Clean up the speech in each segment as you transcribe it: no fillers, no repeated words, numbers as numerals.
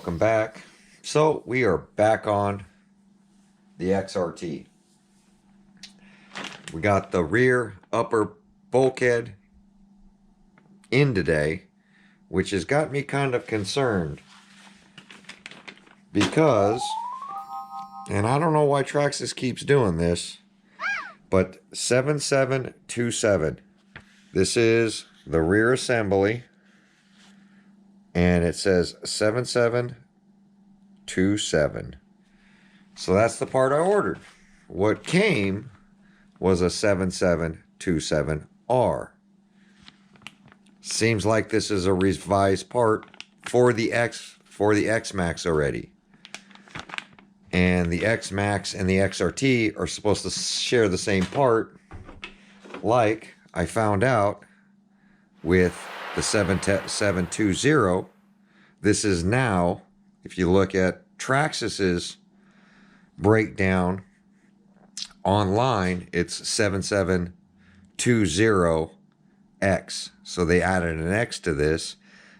welcome back. So we are back on the XRT. We got the rear upper bulkhead in today, which has got me kind of concerned because, and I don't know why TRAXXAS keeps doing this, but 7727, this is the rear assembly, and it says 7727. So that's the part I ordered. What came was a 7727R. Seems like this is a revised part for the X Max already. And the X Max and the XRT are supposed to share the same part, like I found out with the 7720. This is now, if you look at TRAXXAS's breakdown online, it's 7720X. So they added an X to this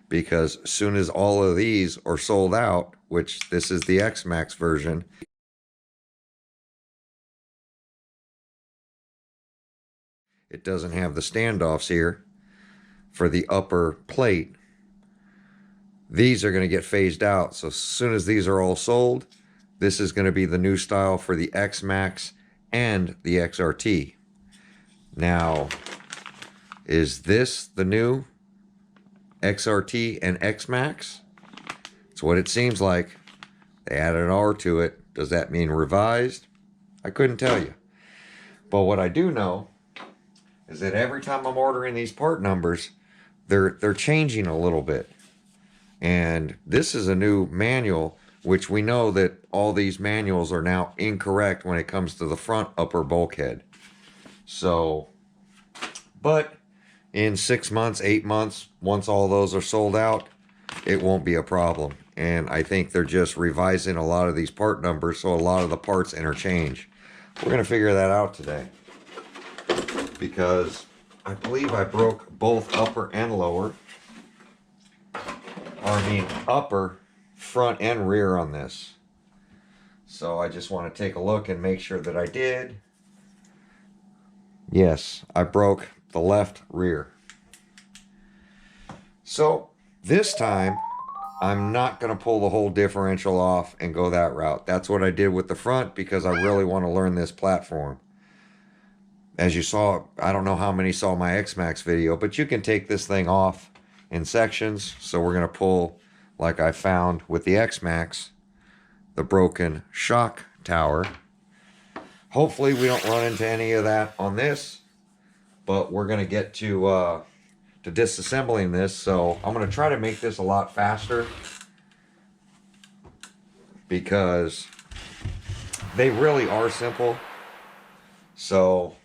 because as soon as all of these are sold out, which this is the X Max version, it doesn't have the standoffs here for the upper plate. These are going to get phased out. So as soon as these are all sold, this is going to be the new style for the X Max and the XRT. Now, is this the new XRT and X Max? It's what it seems like. They added an R to it. Does that mean revised? I couldn't tell you. But what I do know is that every time I'm ordering these part numbers, they're changing a little bit. And this is a new manual, which we know that all these manuals are now incorrect when it comes to the front upper bulkhead. So, but in 6 months, 8 months, once all those are sold out, it won't be a problem. And I think they're just revising a lot of these part numbers, so a lot of the parts interchange. We're going to figure that out today, because I believe I broke both upper and lower. Or I mean upper, front and rear on this. So I just want to take a look and make sure that I did. Yes, I broke the left rear. So this time I'm not going to pull the whole differential off and go that route. That's what I did with the front because I really want to learn this platform. As you saw, I don't know how many saw my X Max video, but you can take this thing off in sections. So we're going to pull, like I found with the X Max, the broken shock tower. Hopefully we don't run into any of that on this, but we're going to get to disassembling this. So I'm going to try to make this a lot faster because they really are simple. So,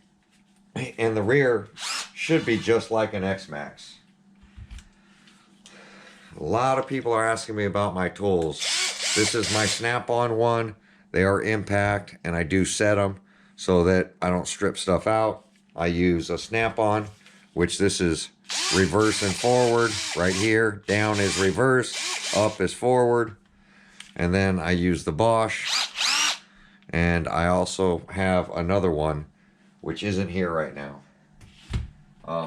and the rear should be just like an X Max. A lot of people are asking me about my tools. This is my snap-on one. They are impact, and I do set them so that I don't strip stuff out. I use a snap-on, which this is reverse and forward right here. Down is reverse, up is forward. And then I use the Bosch. And I also have another one, which isn't here right now.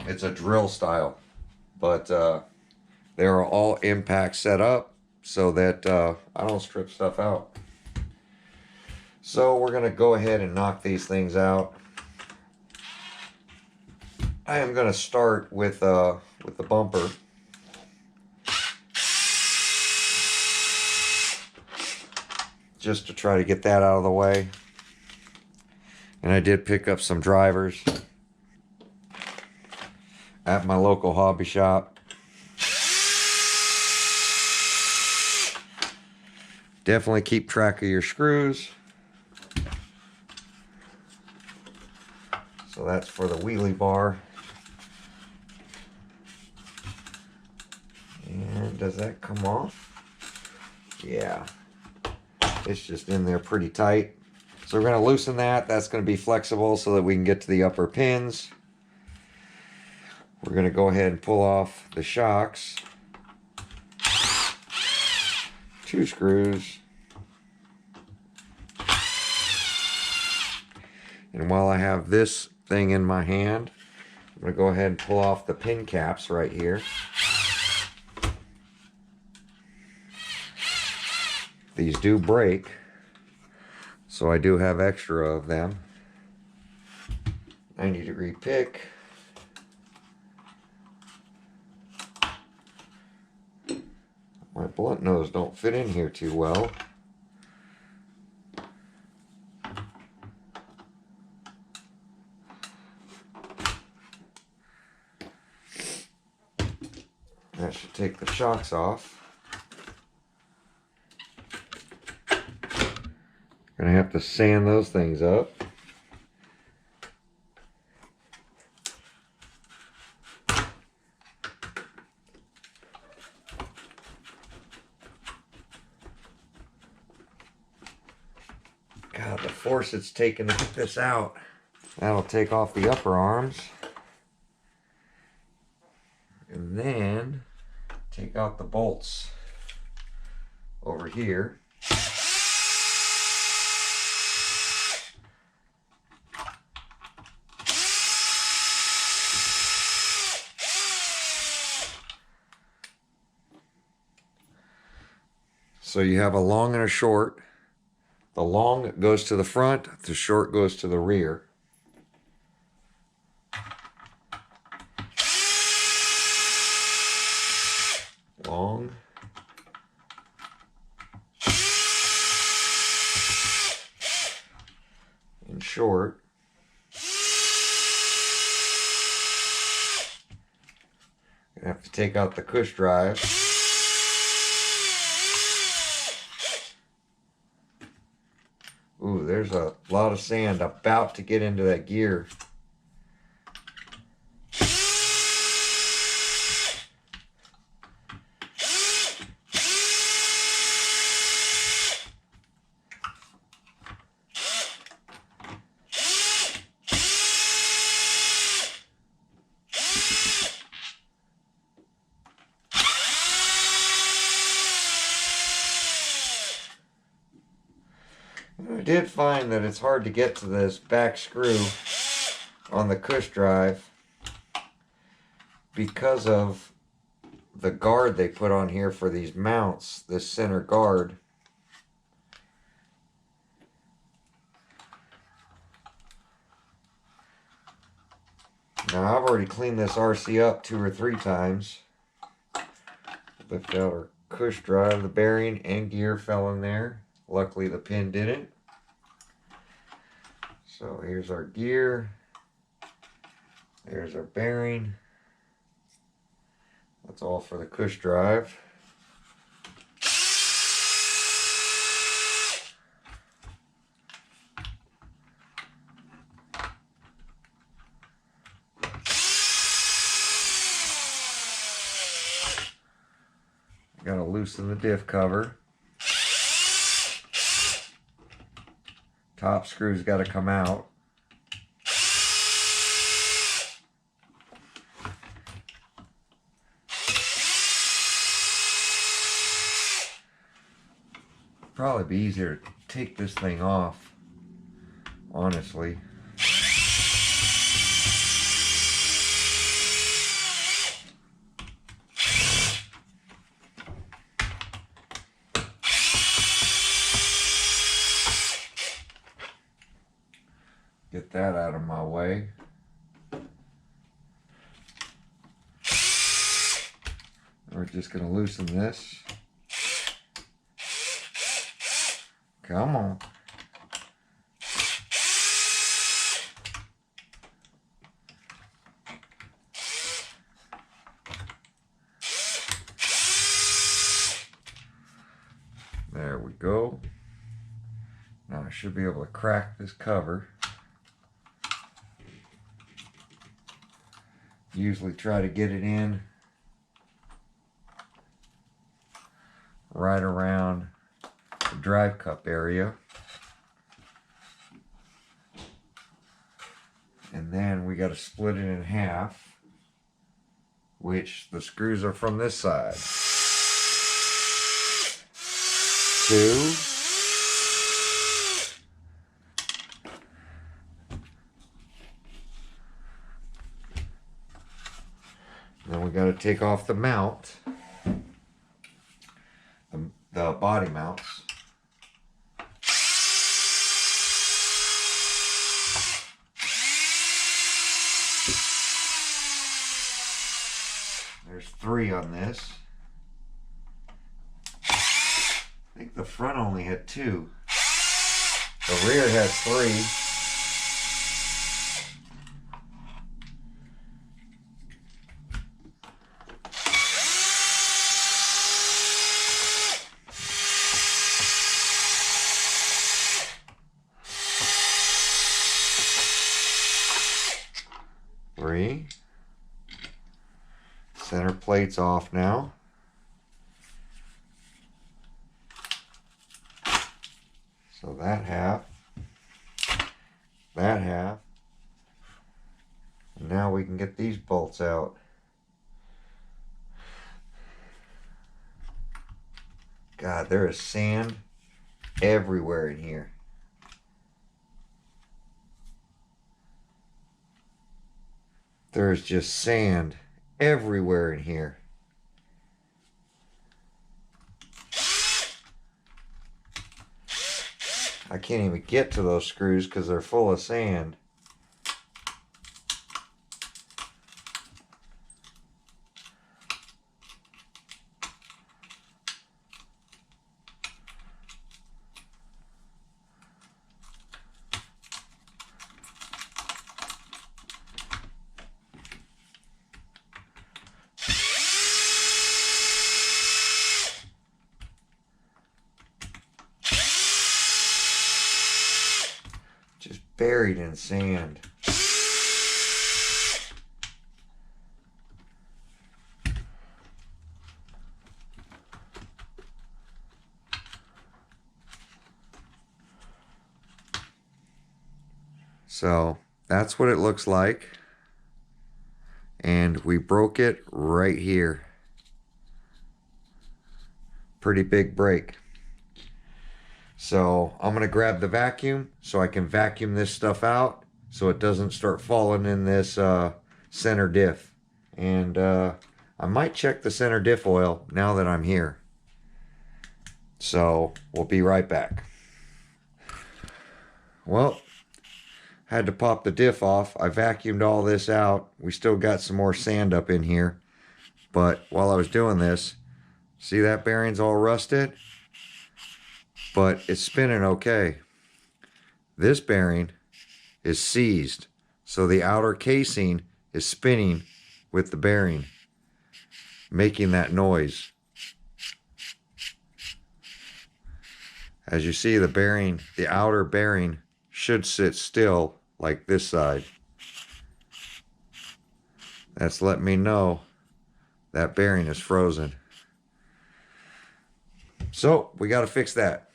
It's a drill style, but they are all impact set up so that I don't strip stuff out. So we're going to go ahead and knock these things out. I am going to start with the bumper. Just to try to get that out of the way. And I did pick up some drivers at my local hobby shop. Definitely keep track of your screws. So that's for the wheelie bar. And does that come off? Yeah. It's just in there pretty tight. So we're going to loosen that. That's going to be flexible so that we can get to the upper pins. We're going to go ahead and pull off the shocks 2 screws. And while I have this thing in my hand, I'm going to go ahead and pull off the pin caps right here. These do break, so I do have extra of them. 90-degree pick. My blunt nose don't fit in here too well. That should take the shocks off. Gonna have to sand those things up. God, the force it's taken to get this out. That'll take off the upper arms. And then take out the bolts over here. So you have a long and a short. The long goes to the front, the short goes to the rear. Long. And short. Gonna have to take out the cush drive. Ooh, there's a lot of sand about to get into that gear. I did find that it's hard to get to this back screw on the cush drive because of the guard they put on here for these mounts, this center guard. Now I've already cleaned this RC up 2 or 3 times. Lift out our cush drive, the bearing and gear fell in there. Luckily the pin didn't. So here's our gear. There's our bearing. That's all for the cush drive. Gotta loosen the diff cover. Top screw's got to come out. Probably be easier to take this thing off, honestly. Get that out of my way. We're just going to loosen this. Come on. There we go. Now I should be able to crack this cover. Usually try to get it in right around the drive cup area. And then we got to split it in half, which the screws are from this side. 2. Then we got to take off the mount, the body mounts. There's 3 on this. I think the front only had 2. The rear has 3. Center plate's off now. So that half, and now we can get these bolts out. God, there is sand everywhere in here. There's just sand everywhere in here. I can't even get to those screws because they're full of sand. Just buried in sand. So that's what it looks like. And we broke it right here. Pretty big break. So I'm going to grab the vacuum so I can vacuum this stuff out so it doesn't start falling in this center diff. And I might check the center diff oil now that I'm here. So we'll be right back. Well, had to pop the diff off. I vacuumed all this out. We still got some more sand up in here. But while I was doing this, see that bearing's all rusted? But it's spinning okay. This bearing is seized, so the outer casing is spinning with the bearing, making that noise. As you see, the bearing, the outer bearing should sit still like this side. That's letting me know that bearing is frozen. So we got to fix that.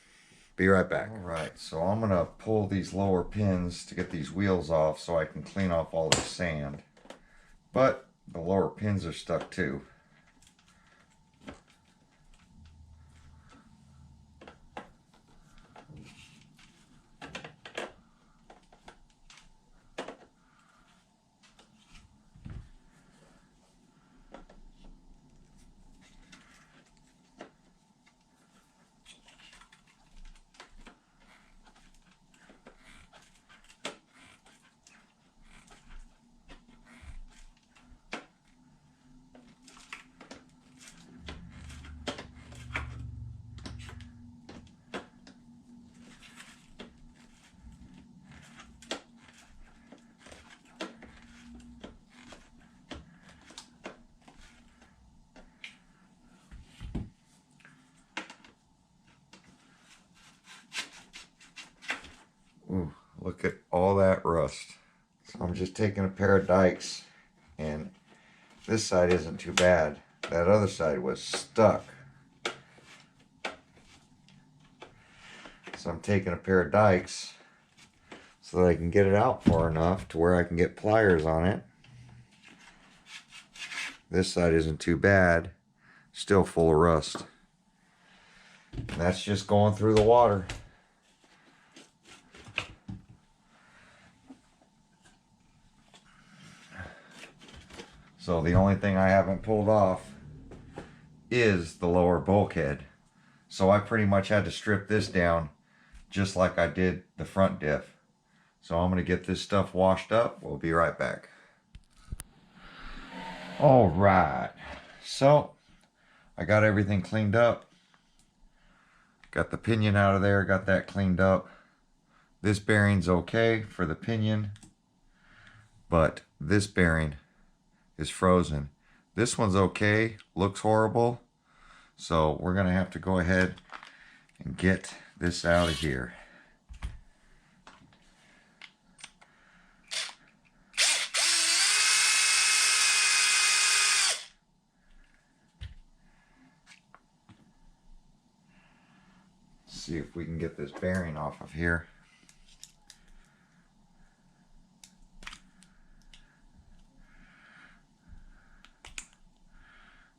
Be right back. All right, so I'm gonna pull these lower pins to get these wheels off so I can clean off all the sand. But the lower pins are stuck too. Ooh, look at all that rust. So I'm just taking a pair of dikes, and this side isn't too bad. That other side was stuck. So I'm taking a pair of dikes so that I can get it out far enough to where I can get pliers on it. This side isn't too bad, still full of rust. And that's just going through the water. So the only thing I haven't pulled off is the lower bulkhead. So I pretty much had to strip this down just like I did the front diff. So I'm going to get this stuff washed up. We'll be right back. All right. So I got everything cleaned up. Got the pinion out of there. Got that cleaned up. This bearing's okay for the pinion, but this bearing is frozen. This one's okay. Looks horrible. So we're going to have to go ahead and get this out of here. See if we can get this bearing off of here.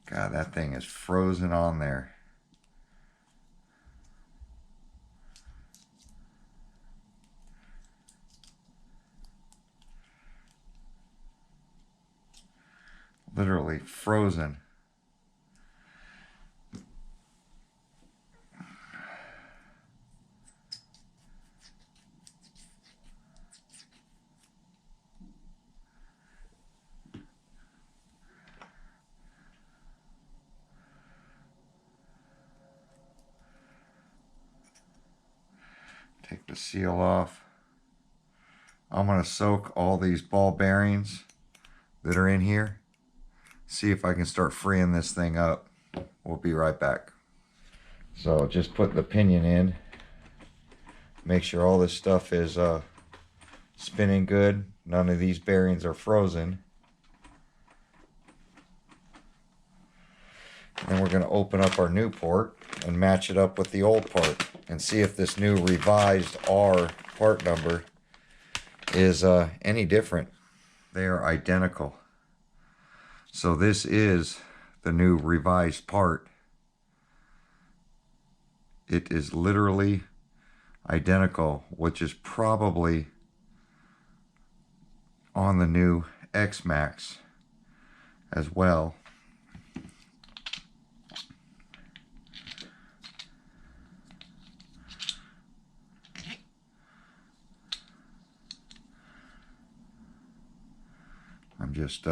God, that thing is frozen on there. Literally frozen. Take the seal off. I'm going to soak all these ball bearings that are in here. See if I can start freeing this thing up. We'll be right back. So just put the pinion in. Make sure all this stuff is spinning good. None of these bearings are frozen. And we're going to open up our new port and match it up with the old part and see if this new revised R part number is any different. They are identical. So this is the new revised part. It is literally identical, which is probably on the new X-Max as well. I'm just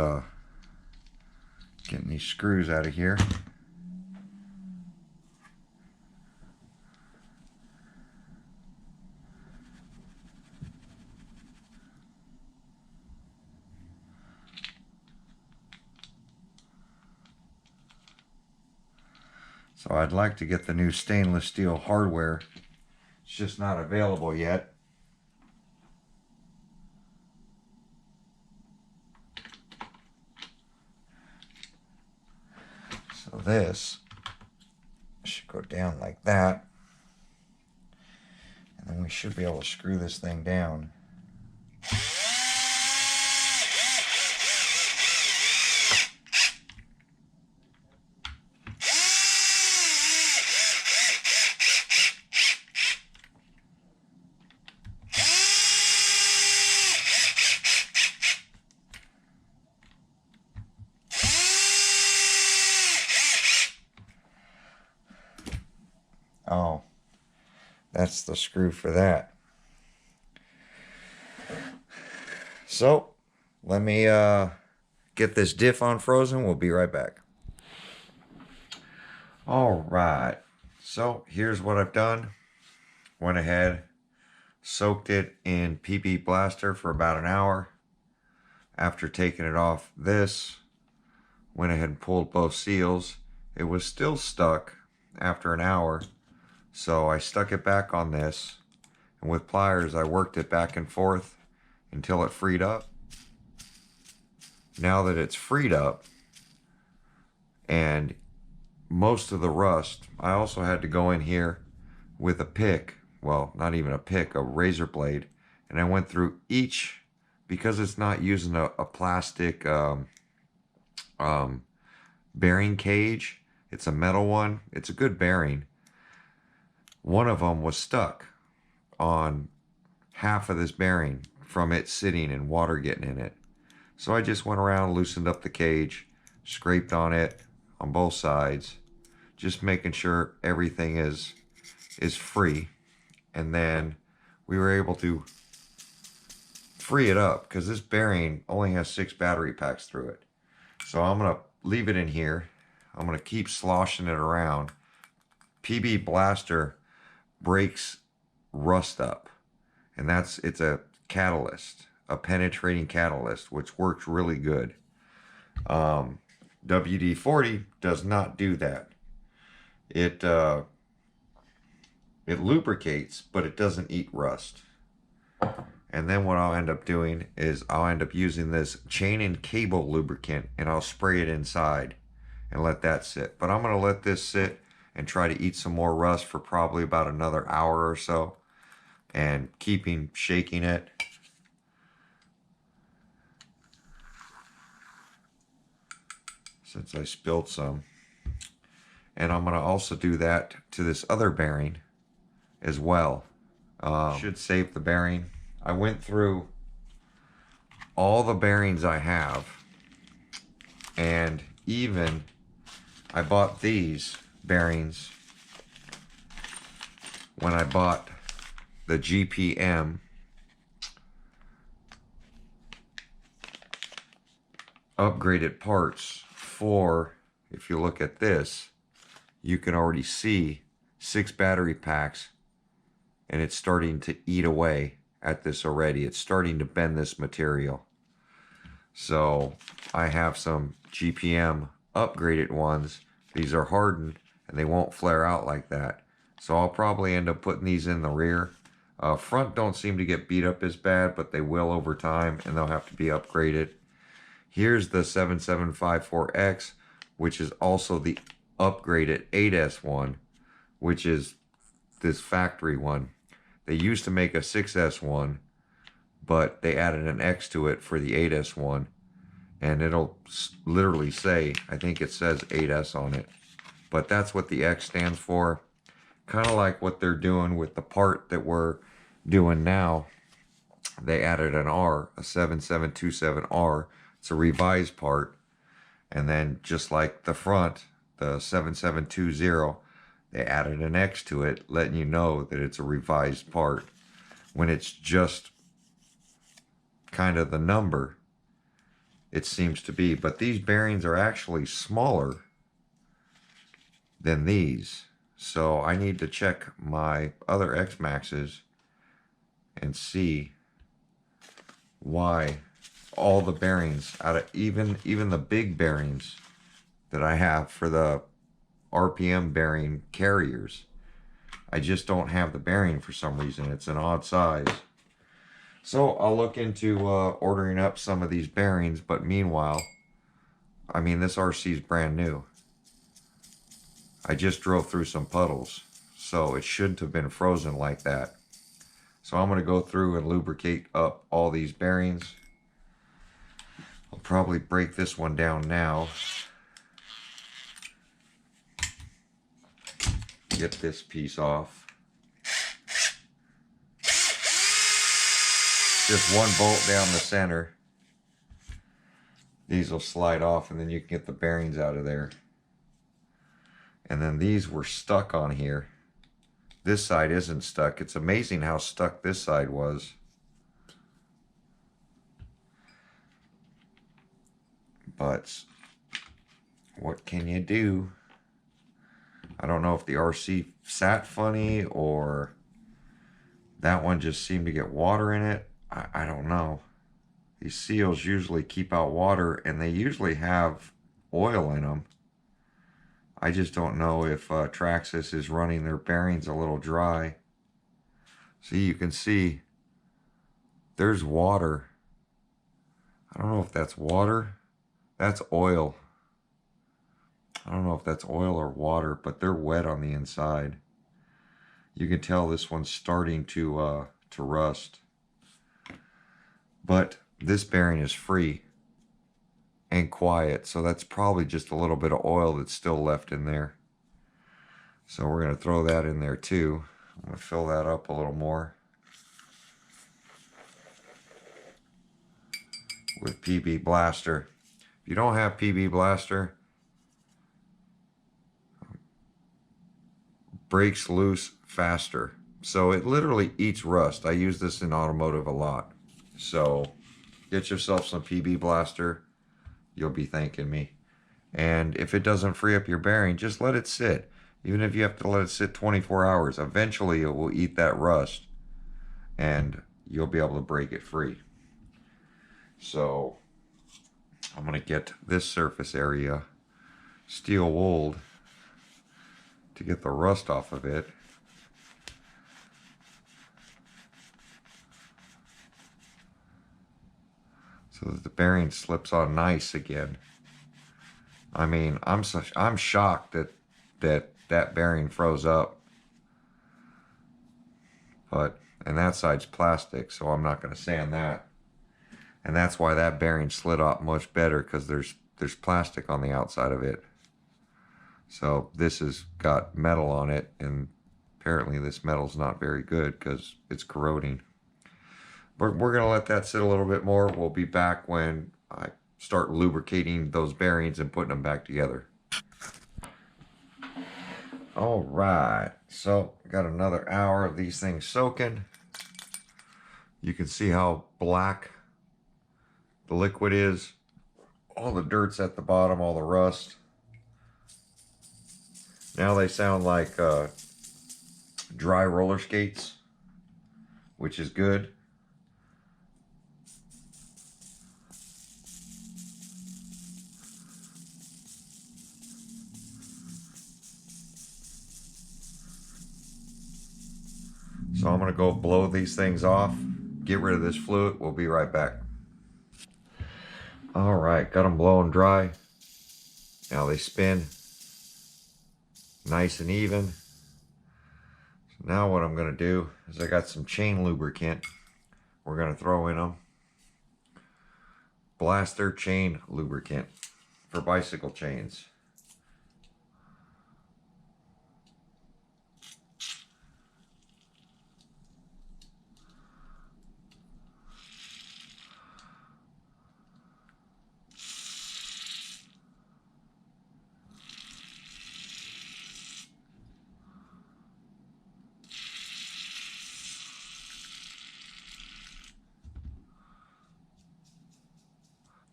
getting these screws out of here. So I'd like to get the new stainless steel hardware. It's just not available yet. So this should go down like that. And then we should be able to screw this thing down. Oh, that's the screw for that. So let me get this diff unfrozen. We'll be right back. All right, so here's what I've done. Went ahead, soaked it in PB Blaster for about an hour. After taking it off this, went ahead and pulled both seals. It was still stuck after an hour. So I stuck it back on this, and with pliers I worked it back and forth until it freed up. Now that it's freed up and most of the rust, I also had to go in here with a pick, well, not even a pick, a razor blade, and I went through each, because it's not using a plastic bearing cage, it's a metal one. It's a good bearing. one of them was stuck on half of this bearing from it sitting and water getting in it. So I just went around, loosened up the cage, scraped on it on both sides, just making sure everything is free. And then we were able to free it up because this bearing only has 6 battery packs through it. So I'm gonna leave it in here. I'm gonna keep sloshing it around. PB Blaster breaks rust up, and it's a catalyst, a penetrating catalyst, which works really good. WD-40 does not do that. It lubricates, but it doesn't eat rust. And then what I'll end up doing is I'll end up using this chain and cable lubricant, and I'll spray it inside and let that sit. But I'm going to let this sit and try to eat some more rust for probably about another hour or so, and shaking it. Since I spilled some. And I'm going to also do that to this other bearing as well. Should save the bearing. I went through all the bearings I have, and even I bought these bearings when I bought the GPM upgraded parts for, if you look at this, you can already see 6 battery packs, and it's starting to eat away at this already. It's starting to bend this material. So I have some GPM upgraded ones. These are hardened and they won't flare out like that. So I'll probably end up putting these in the rear. Front don't seem to get beat up as bad, but they will over time, and they'll have to be upgraded. Here's the 7754X, which is also the upgraded 8S one, which is this factory one. They used to make a 6S one, but they added an X to it for the 8S one, and it'll literally say, I think it says 8S on it, but that's what the X stands for. Kind of like what they're doing with the part that we're doing now. They added an R, a 7727R. It's a revised part. And then just like the front, the 7720, they added an X to it, letting you know that it's a revised part. When it's just kind of the number, it seems to be. But these bearings are actually smaller than these. So I need to check my other X-Maxes and see why all the bearings, out of even the big bearings that I have for the RPM bearing carriers, I just don't have the bearing for some reason. It's an odd size. So I'll look into ordering up some of these bearings, but meanwhile, I mean, this RC is brand new. I just drove through some puddles, so it shouldn't have been frozen like that. So I'm going to go through and lubricate up all these bearings. I'll probably break this one down now. Get this piece off. Just one bolt down the center. These will slide off, and then you can get the bearings out of there. And then these were stuck on here. This side isn't stuck. It's amazing how stuck this side was. But what can you do? I don't know if the RC sat funny or that one just seemed to get water in it. I don't know. These seals usually keep out water, and they usually have oil in them. I just don't know if TRAXXAS is running their bearings a little dry. See, you can see there's water. I don't know if that's water. That's oil. I don't know if that's oil or water, but they're wet on the inside. You can tell this one's starting to rust. But this bearing is free and quiet, so that's probably just a little bit of oil that's still left in there. So we're going to throw that in there too. I'm going to fill that up a little more with PB Blaster. If you don't have PB Blaster, breaks loose faster. So it literally eats rust. I use this in automotive a lot. So get yourself some PB Blaster. You'll be thanking me. And if it doesn't free up your bearing, just let it sit. Even if you have to let it sit 24 hours, eventually it will eat that rust and you'll be able to break it free. So I'm going to get this surface area steel wooled to get the rust off of it. So that the bearing slips on nice again. I mean, I'm shocked that bearing froze up. And that side's plastic, so I'm not going to sand that. And that's why that bearing slid off much better, because there's plastic on the outside of it. So this has got metal on it, and apparently this metal's not very good because it's corroding. But we're going to let that sit a little bit more. We'll be back when I start lubricating those bearings and putting them back together. All right, so got another hour of these things soaking. You can see how black the liquid is. All the dirt's at the bottom, all the rust. Now they sound like dry roller skates, which is good. So I'm gonna go blow these things off, get rid of this fluid. We'll be right back. All right, got them blowing dry. Now they spin nice and even. So now what I'm gonna do is I got some chain lubricant. We're gonna throw in them. Blaster chain lubricant for bicycle chains.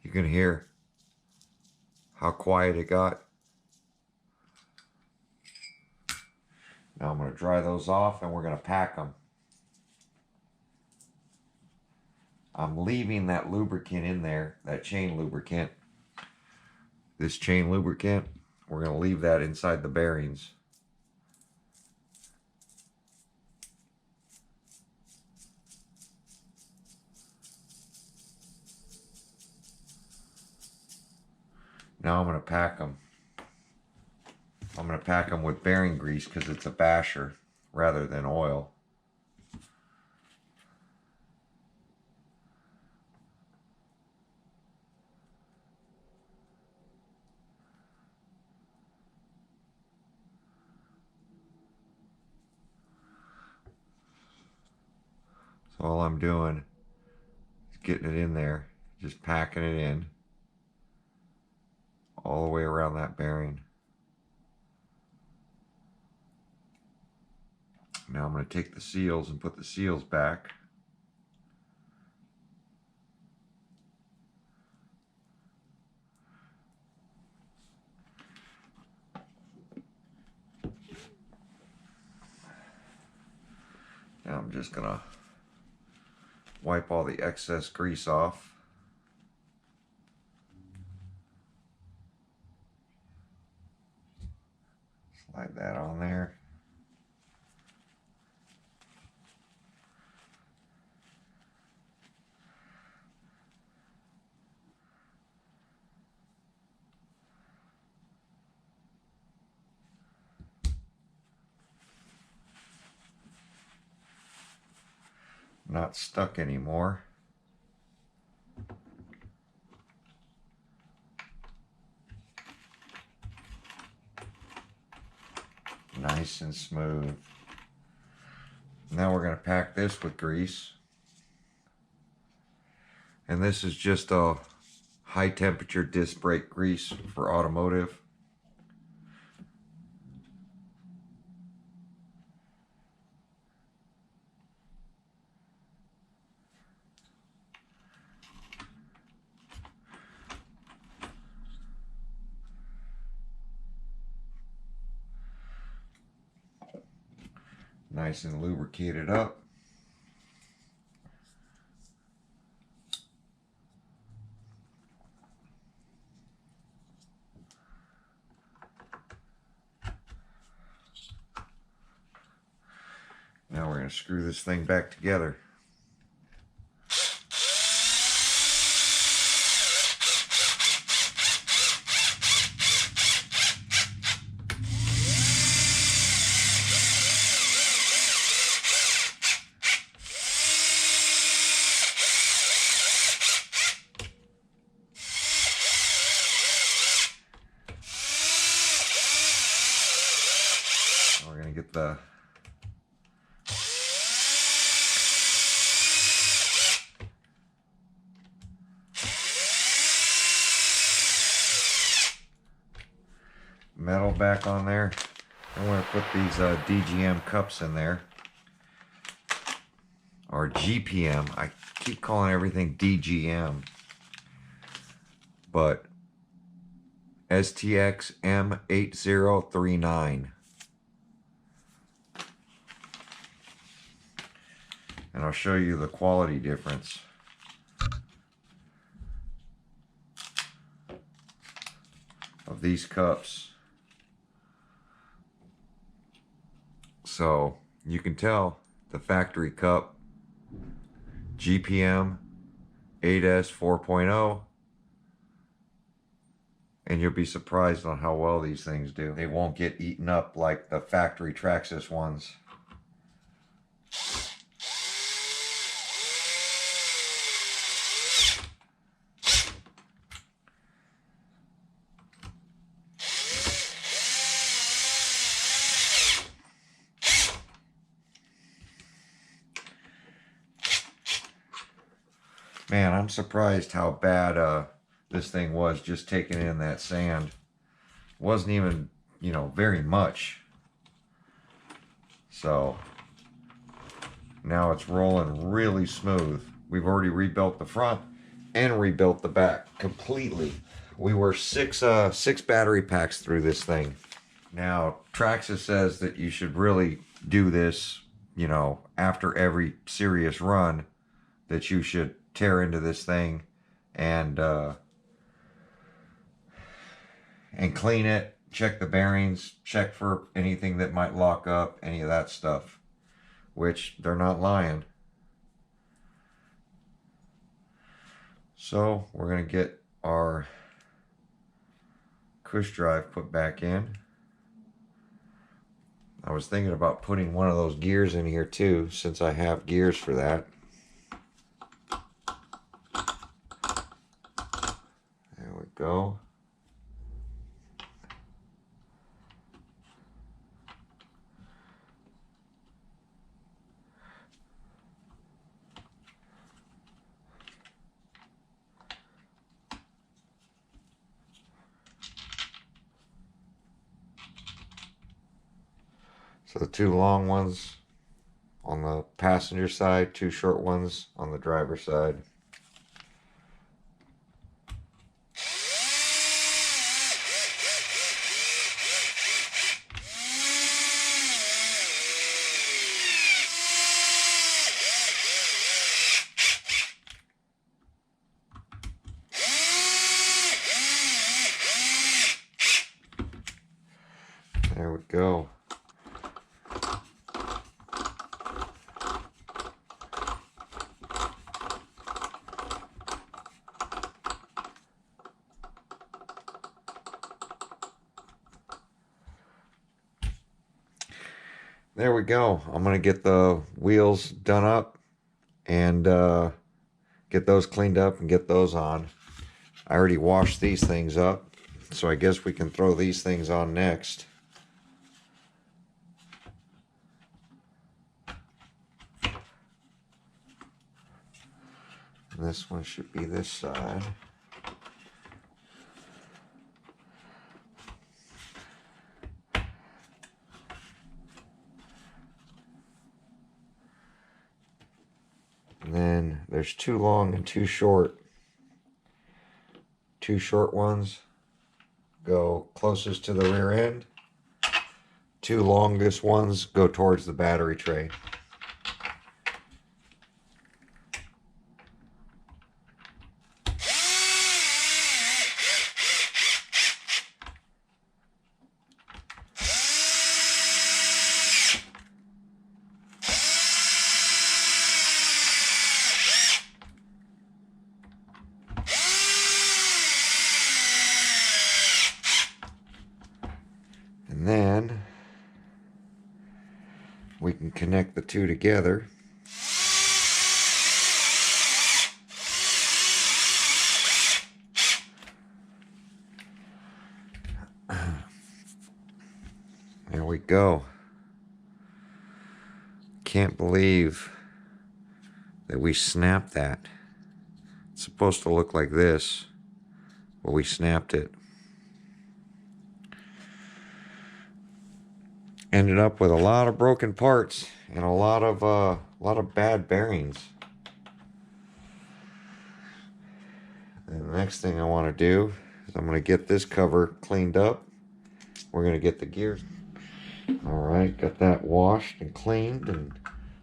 You can hear how quiet it got. Now I'm going to dry those off and we're going to pack them. I'm leaving that lubricant in there, that chain lubricant. This chain lubricant, we're going to leave that inside the bearings. Now I'm going to pack them. I'm going to pack them with bearing grease because it's a basher rather than oil. So all I'm doing is getting it in there, just packing it in all the way around that bearing. Now I'm going to take the seals and put the seals back. Now I'm just going to wipe all the excess grease off. Slide that on there. Not stuck anymore. Nice and smooth. Now we're going to pack this with grease. And this is just a high temperature disc brake grease for automotive. Nice and lubricated up. Now we're going to screw this thing back together. We're going to get the metal back on there. I'm going to put these DGM cups in there, or GPM. I keep calling everything DGM, but STX M8039. And I'll show you the quality difference. Of these cups. So you can tell the factory cup GPM 8S 4.0, and you'll be surprised on how well these things do. They won't get eaten up like the factory TRAXXAS ones. Man, I'm surprised how bad this thing was just taking in that sand. Wasn't even, you know, very much. So now it's rolling really smooth. We've already rebuilt the front and rebuilt the back completely. We were six battery packs through this thing. Now, TRAXXAS says that you should really do this, you know, after every serious run, that you should tear into this thing and clean it, check the bearings, check for anything that might lock up, any of that stuff, which they're not lying. So we're going to get our push drive put back in. I was thinking about putting one of those gears in here too, since I have gears for that. There we go. So the two long ones on the passenger side, two short ones on the driver's side. There we go. There we go. I'm going to get the wheels done up and get those cleaned up and get those on. I already washed these things up, so I guess we can throw these things on next. This one should be this side. And then there's two long and two short. Two short ones go closest to the rear end. Two longest ones go towards the battery tray. And then we can connect the two together. There we go. Can't believe that we snapped that. It's supposed to look like this, but we snapped it. Ended up with a lot of broken parts and a lot of bad bearings. And the next thing I want to do is I'm going to get this cover cleaned up. We're going to get the gears. All right, got that washed and cleaned and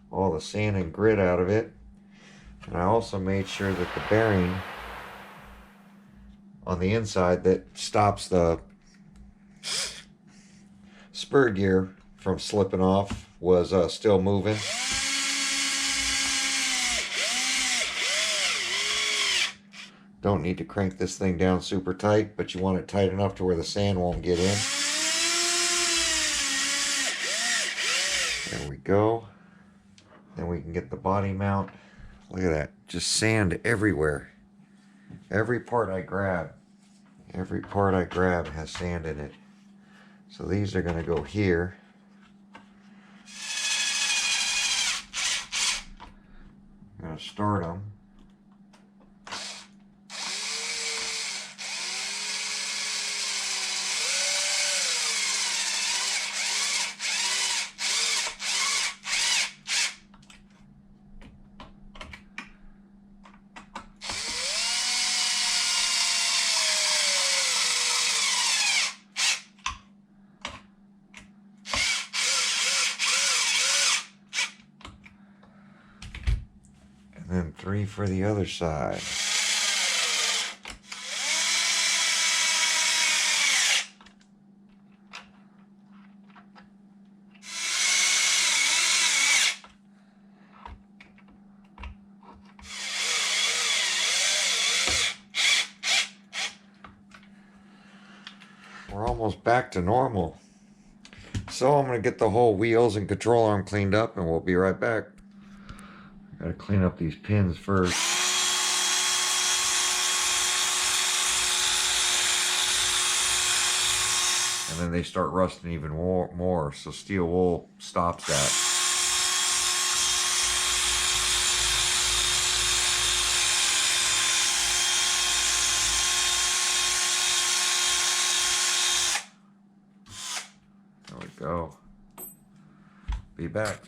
all the sand and grit out of it. And I also made sure that the bearing on the inside that stops the spur gear from slipping off was still moving. Don't need to crank this thing down super tight, but you want it tight enough to where the sand won't get in. There we go. Then we can get the body mount. Look at that, just sand everywhere. Every part I grab has sand in it. So these are going to go here. I'm going to start them. And then 3 for the other side. We're almost back to normal. So I'm going to get the whole wheels and control arm cleaned up and we'll be right back. Gotta clean up these pins first. And then they start rusting even more, so steel wool stops that. There we go. Be back.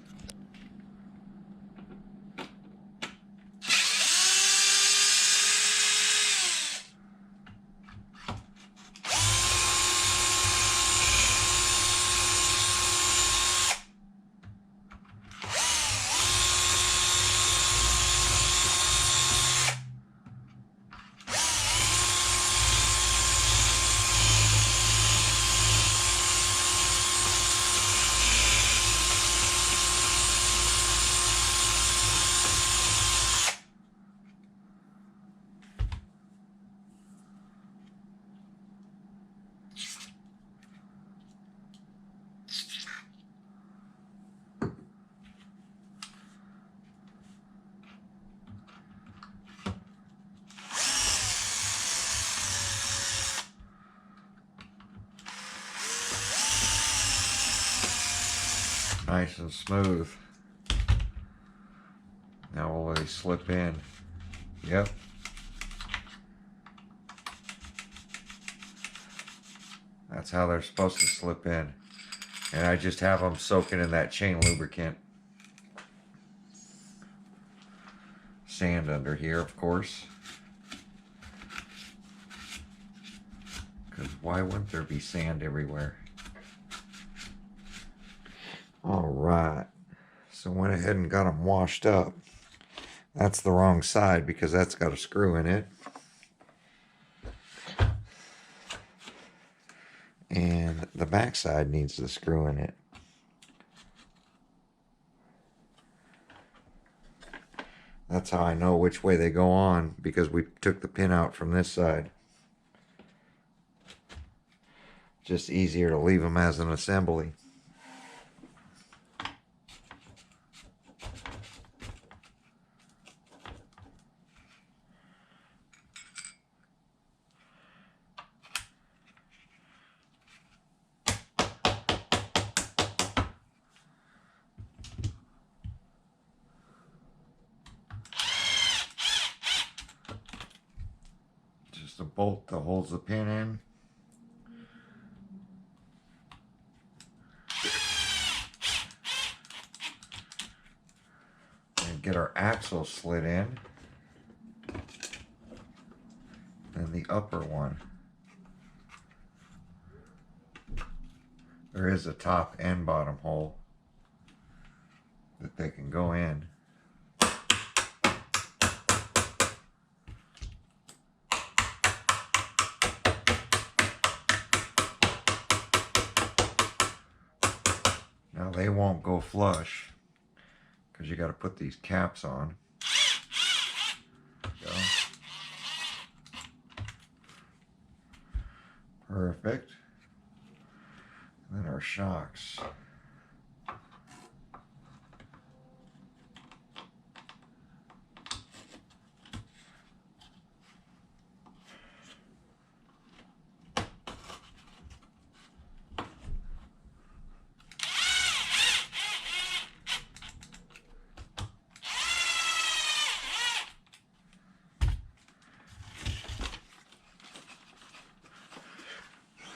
Nice and smooth. Now we'll let it slip in. Yep. That's how they're supposed to slip in. And I just have them soaking in that chain lubricant. Sand under here, of course. Because why wouldn't there be sand everywhere? Alright. So went ahead and got them washed up. That's the wrong side because that's got a screw in it. And the back side needs the screw in it. That's how I know which way they go on, because we took the pin out from this side. Just easier to leave them as an assembly. Just a bolt that holds the pin in. And get our axle slid in. And the upper one. There is a top and bottom hole that they can go in. Now they won't go flush because you got to put these caps on. Go. Perfect. And then our shocks.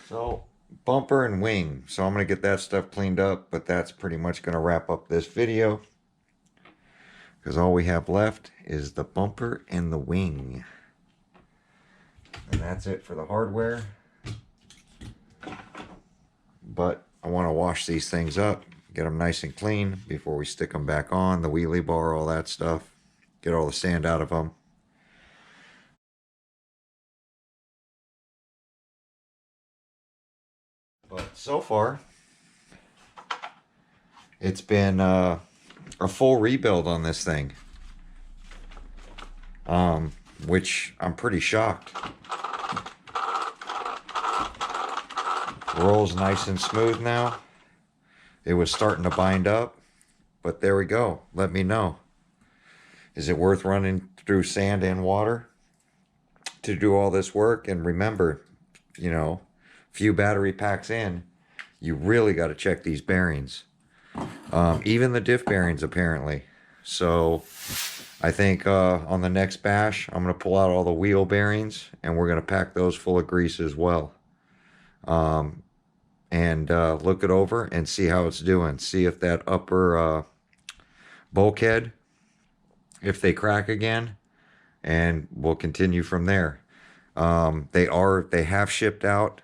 So, bumper and wing. So I'm going to get that stuff cleaned up, but that's pretty much going to wrap up this video. Because all we have left is the bumper and the wing. And that's it for the hardware. But I want to wash these things up, get them nice and clean before we stick them back on, the wheelie bar, all that stuff. Get all the sand out of them. But so far, it's been a full rebuild on this thing. Which I'm pretty shocked. Rolls nice and smooth now. It was starting to bind up, but there we go. Let me know. Is it worth running through sand and water to do all this work? And remember, you know, few battery packs in, you really got to check these bearings. Even the diff bearings, apparently. So I think on the next bash, I'm going to pull out all the wheel bearings, and we're going to pack those full of grease as well. And look it over and see how it's doing. See if that upper bulkhead, if they crack again, and we'll continue from there. They have shipped out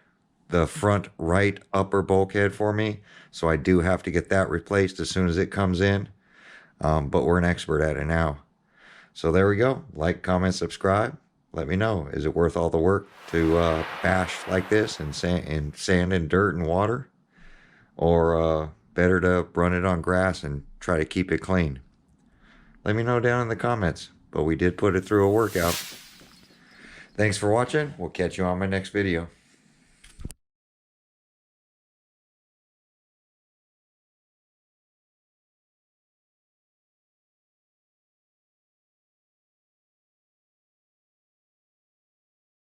the front right upper bulkhead for me, so I do have to get that replaced as soon as it comes in. But we're an expert at it now. So there we go. Like, comment, subscribe. Let me know. Is it worth all the work to bash like this in sand and dirt and water? Or better to run it on grass and try to keep it clean? Let me know down in the comments. But we did put it through a workout. Thanks for watching. We'll catch you on my next video.